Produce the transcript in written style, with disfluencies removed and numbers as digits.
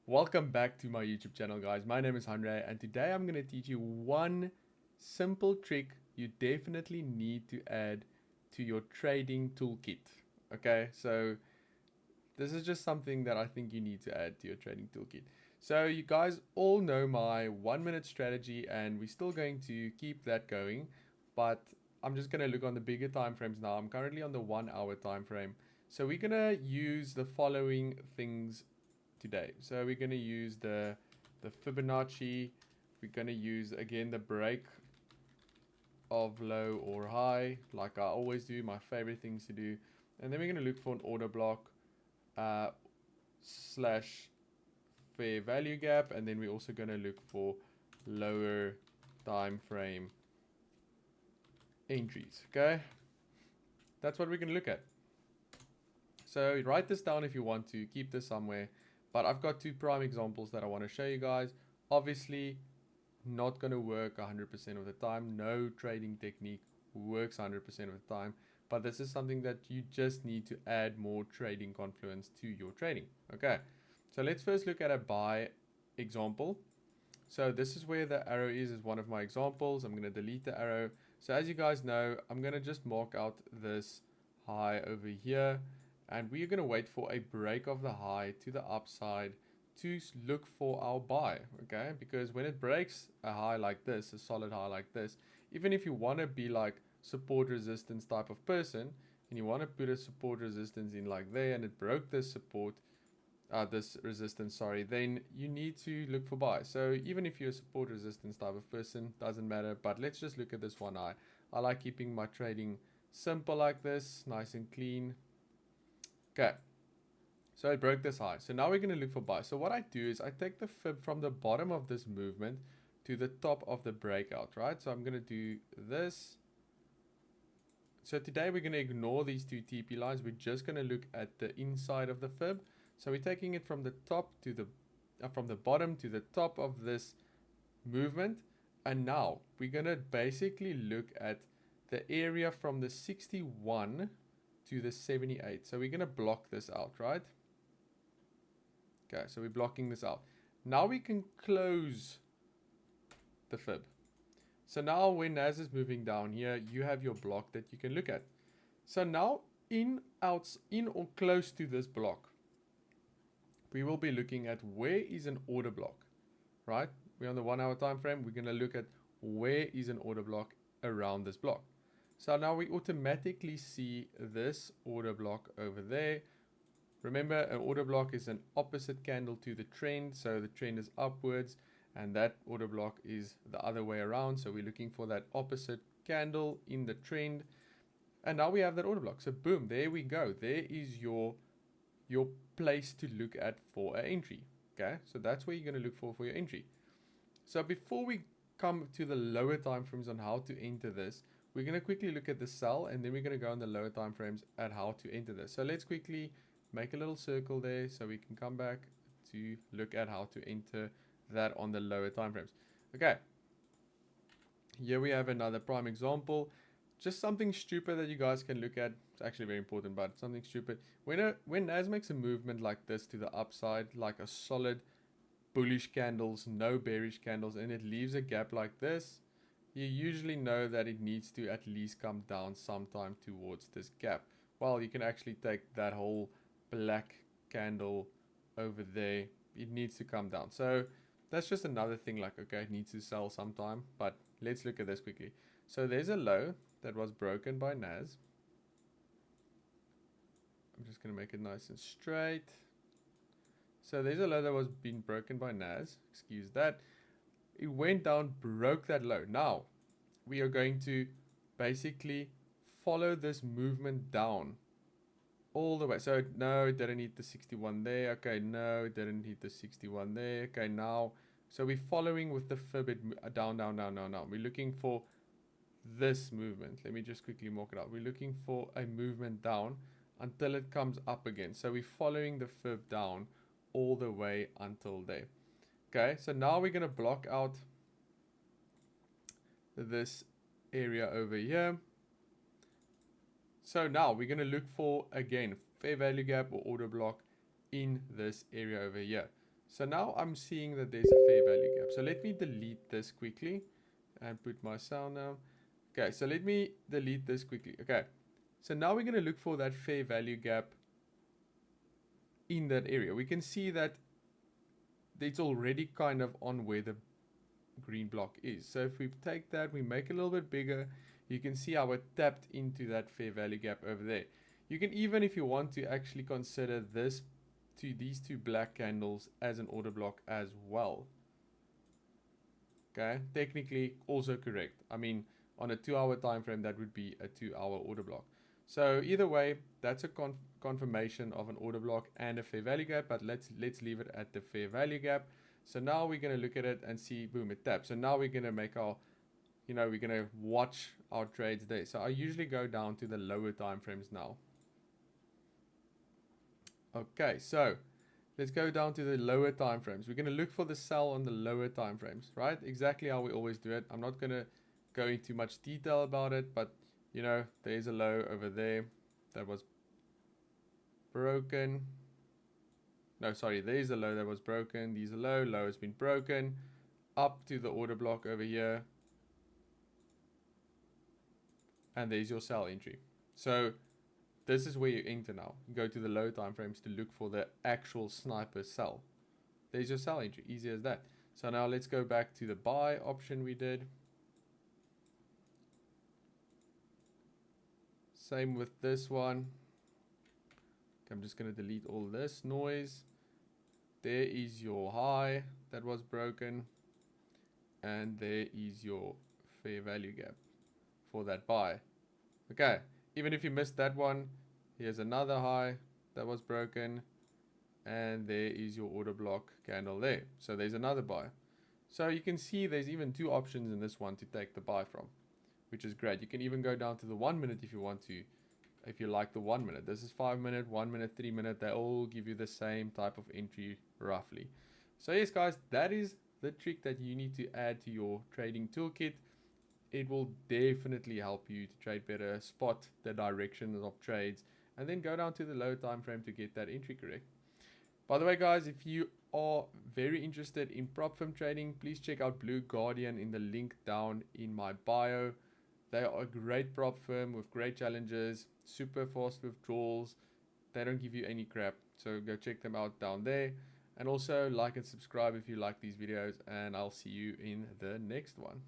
Welcome back to my YouTube channel, guys. My name is Andre, and today I'm going to teach you one simple trick you definitely need to add to your trading toolkit. Okay, so this is just something that I think you need to add to your trading toolkit. So you guys all know my 1 minute strategy, and we're still going to keep that going, but I'm just going to look on the bigger time frames now. I'm currently on the 1 hour time frame. So we're going to use the following things today. So we're going to use the Fibonacci. We're going to use again the break of low or high, like I always do, my favorite things to do. And then we're going to look for an order block slash fair value gap, and then we're also going to look for lower time frame entries. Okay, that's what we're going to look at. So write this down if you want to keep this somewhere. But I've got two prime examples that I want to show you guys. Obviously, not going to work 100% of the time. No trading technique works 100% of the time. But this is something that you just need to add more trading confluence to your trading. Okay, so let's first look at a buy example. So this is where the arrow is one of my examples. I'm going to delete the arrow. So as you guys know, I'm going to just mark out this high over here. And we're going to wait for a break of the high to the upside to look for our buy, okay? Because when it breaks a high like this, a solid high like this, even if you want to be like support resistance type of person, and you want to put a support resistance in like there, and it broke this support, this resistance, sorry, then you need to look for buy. So even if you're a support resistance type of person, doesn't matter, but let's just look at this one eye. I like keeping my trading simple like this, nice and clean. Okay, so I broke this high. So now we're going to look for buy. So what I do is I take the fib from the bottom of this movement to the top of the breakout, right? So I'm going to do this. So today we're going to ignore these two TP lines. We're just going to look at the inside of the fib. So we're taking it from the top to the, from the bottom to the top of this movement. And now we're going to basically look at the area from the 61 to the 78. So we're going to block this out, right? Okay, so we're blocking this out. Now we can close the fib. So now when NAS is moving down here, you have your block that you can look at. So now in or close to this block, we will be looking at where is an order block, right? We're on the 1 hour time frame. We're going to look at where is an order block around this block. So now we automatically see this order block over there. Remember, an order block is an opposite candle to the trend. So the trend is upwards and that order block is the other way around. So we're looking for that opposite candle in the trend. And now we have that order block. So boom, there we go. There is your place to look at for an entry. Okay, so that's where you're going to look for your entry. So before we come to the lower time frames on how to enter this, we're going to quickly look at the sell, and then we're going to go on the lower time frames at how to enter this. So let's quickly make a little circle there so we can come back to look at how to enter that on the lower time frames. Okay, here we have another prime example. Just something stupid that you guys can look at. It's actually very important, but something stupid. When NAS makes a movement like this to the upside, like a solid bullish candles, no bearish candles, and it leaves a gap like this, you usually know that it needs to at least come down sometime towards this gap. Well, you can actually take that whole black candle over there. It needs to come down. So that's just another thing, like, okay, it needs to sell sometime, but let's look at this quickly. So there's a low that was broken by NAS. I'm just going to make it nice and straight. So there's a low that was being broken by NAS. Excuse that. It went down, broke that low. Now, we are going to basically follow this movement down all the way. So no, it didn't hit the 61 there. Okay, no, it didn't hit the 61 there. Okay, now, so we're following with the fib down, down, down, down, down. We're looking for this movement. Let me just quickly mark it out. We're looking for a movement down until it comes up again. So we're following the fib down all the way until there. Okay, so now we're going to block out this area over here. So now we're going to look for, again, fair value gap or order block in this area over here. So now I'm seeing that there's a fair value gap. So let me delete this quickly and put my sound now. Okay, so let me delete this quickly. Okay, so now we're going to look for that fair value gap in that area. We can see that it's already kind of on where the green block is. So if we take that, we make it a little bit bigger, you can see how it tapped into that fair value gap over there. You can even, if you want to, actually consider these two black candles as an order block as well. Okay, technically also correct. I mean, on a 2-hour time frame, that would be a 2-hour order block. So either way, that's a confirmation of an order block and a fair value gap, but let's leave it at the fair value gap. So now we're going to look at it and see, boom, it taps. So now we're going to make our, we're going to watch our trades there. So I usually go down to the lower time frames now. Okay, so let's go down to the lower time frames. We're going to look for the sell on the lower time frames, right? Exactly how we always do it. I'm not going to go into much detail about it, but there's a low over there that was broken. No, sorry, there's a low that was broken. These are low has been broken up to the order block over here. And there's your sell entry. So this is where you enter now. You go to the low time frames to look for the actual sniper sell. There's your sell entry, easy as that. So now let's go back to the buy option we did. Same with this one. I'm just going to delete all this noise. There is your high that was broken. And there is your fair value gap for that buy. Okay, even if you missed that one, here's another high that was broken. And there is your order block candle there. So there's another buy. So you can see there's even two options in this one to take the buy from, which is great. You can even go down to the 1 minute if you want to, if you like the 1 minute. This is 5 minute, 1 minute, 3 minute. They all give you the same type of entry roughly. So yes, guys, that is the trick that you need to add to your trading toolkit. It will definitely help you to trade better, spot the directions of trades, and then go down to the low time frame to get that entry correct. By the way, guys, if you are very interested in prop firm trading, please check out Blue Guardian in the link down in my bio. They are a great prop firm with great challenges, super fast withdrawals. They don't give you any crap. So go check them out down there. And also like and subscribe if you like these videos, and I'll see you in the next one.